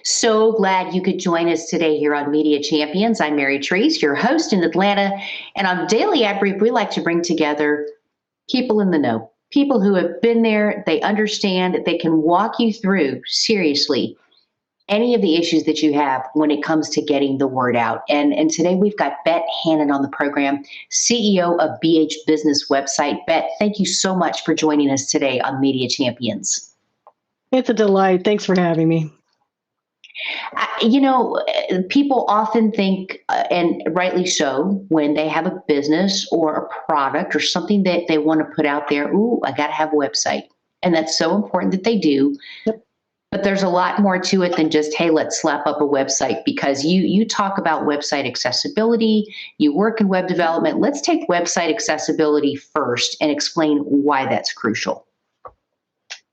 So glad you could join us today here on Media Champions. I'm Mary Treese, your host in Atlanta. And on Daily Ad Brief, we like to bring together people in the know, people who have been there, they understand, they can walk you through, seriously, any of the issues that you have when it comes to getting the word out. And today we've got Bet Hannon on the program, CEO of BH Business website. Bet, thank you so much for joining us today on Media Champions. It's a delight. Thanks for having me. People often think, and rightly so, when they have a business or a product or something that they want to put out there, ooh, I got to have a website. And that's so important that they do. Yep. But there's a lot more to it than just, hey, let's slap up a website, because you talk about website accessibility, you work in web development. Let's take website accessibility first and explain why that's crucial.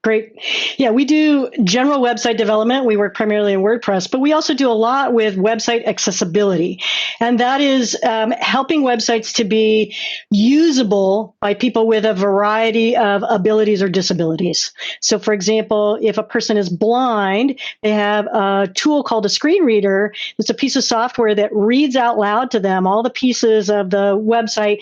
Great. Yeah, we do general website development. We work primarily in WordPress, but we also do a lot with website accessibility. And that is helping websites to be usable by people with a variety of abilities or disabilities. So, for example, if a person is blind, they have a tool called a screen reader. It's a piece of software that reads out loud to them all the pieces of the website.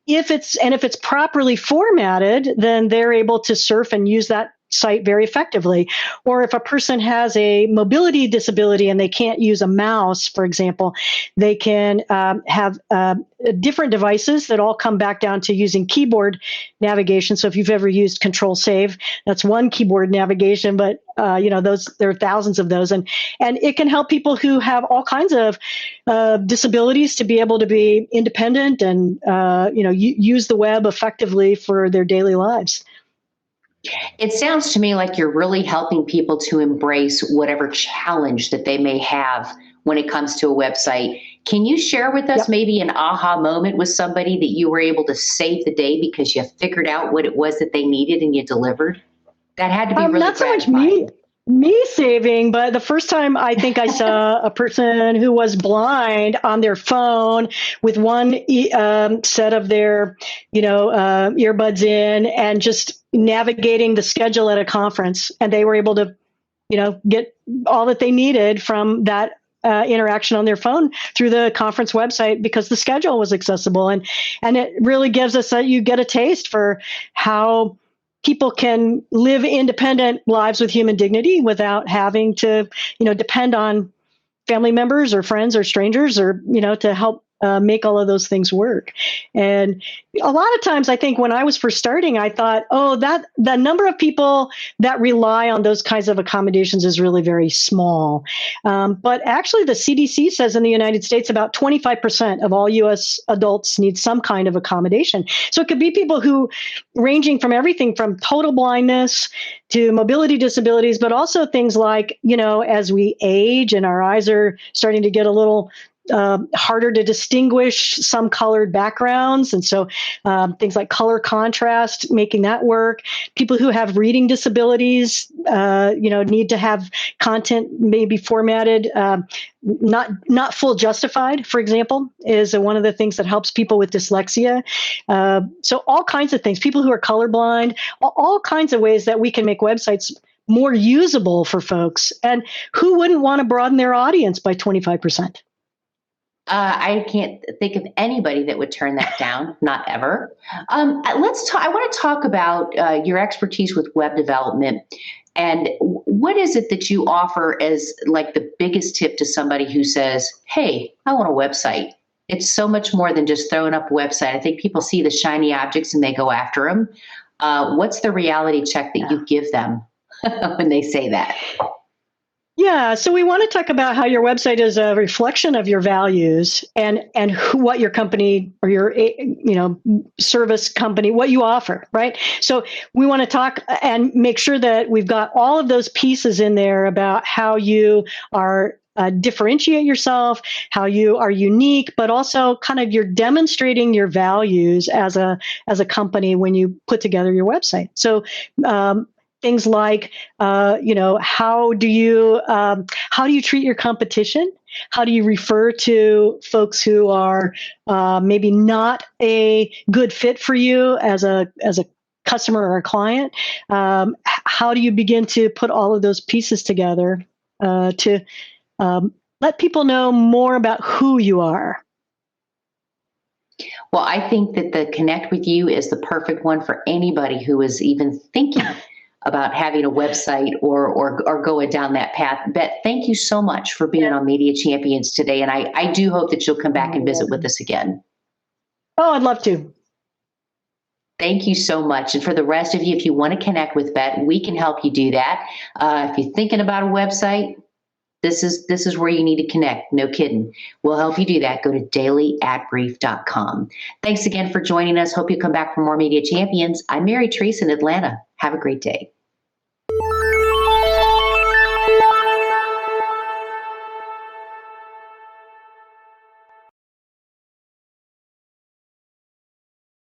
If it's properly formatted, then they're able to surf and use that site very effectively. Or if a person has a mobility disability and they can't use a mouse, for example, they can have different devices that all come back down to using keyboard navigation. So if you've ever used Control-Save, that's one keyboard navigation, but there are thousands of those, and it can help people who have all kinds of disabilities to be able to be independent and use the web effectively for their daily lives. It sounds to me like you're really helping people to embrace whatever challenge that they may have when it comes to a website. Can you share with us maybe an aha moment with somebody that you were able to save the day because you figured out what it was that they needed and you delivered? That had to be really not so much gratifying. Me saving, but the first time I think I saw a person who was blind on their phone with one set of their, earbuds in and just navigating the schedule at a conference, and they were able to, get all that they needed from that interaction on their phone through the conference website because the schedule was accessible, and it really gives us you get a taste for how people can live independent lives with human dignity without having to, depend on family members or friends or strangers or, to help make all of those things work. And a lot of times, I think when I was first starting, I thought, that the number of people that rely on those kinds of accommodations is really very small. But actually, the CDC says in the United States, about 25% of all U.S. adults need some kind of accommodation. So it could be people who, ranging from everything from total blindness to mobility disabilities, but also things like, as we age and our eyes are starting to get a little harder to distinguish some colored backgrounds. And so things like color contrast, making that work. People who have reading disabilities, need to have content maybe formatted, not full justified, for example, is one of the things that helps people with dyslexia. So all kinds of things, people who are colorblind, all kinds of ways that we can make websites more usable for folks. And who wouldn't want to broaden their audience by 25%? I can't think of anybody that would turn that down, not ever. Let's talk. I want to talk about your expertise with web development, and what is it that you offer as like the biggest tip to somebody who says, "Hey, I want a website." It's so much more than just throwing up a website. I think people see the shiny objects and they go after them. What's the reality check that you give them when they say that? Yeah, so we want to talk about how your website is a reflection of your values and what your company or your service company, what you offer, right? So we want to talk and make sure that we've got all of those pieces in there about how you are differentiate yourself, how you are unique, but also kind of you're demonstrating your values as a company when you put together your website. So things like, how do you treat your competition? How do you refer to folks who are maybe not a good fit for you as a customer or a client? How do you begin to put all of those pieces together to let people know more about who you are? Well, I think that the Connect with You is the perfect one for anybody who is even thinking about having a website or going down that path. Bet, thank you so much for being on Media Champions today. And I do hope that you'll come back and visit with us again. Oh, I'd love to. Thank you so much. And for the rest of you, if you want to connect with Bet, we can help you do that. If you're thinking about a website, this is where you need to connect. No kidding. We'll help you do that. Go to dailyadbrief.com. Thanks again for joining us. Hope you come back for more Media Champions. I'm Mary Treese in Atlanta. Have a great day.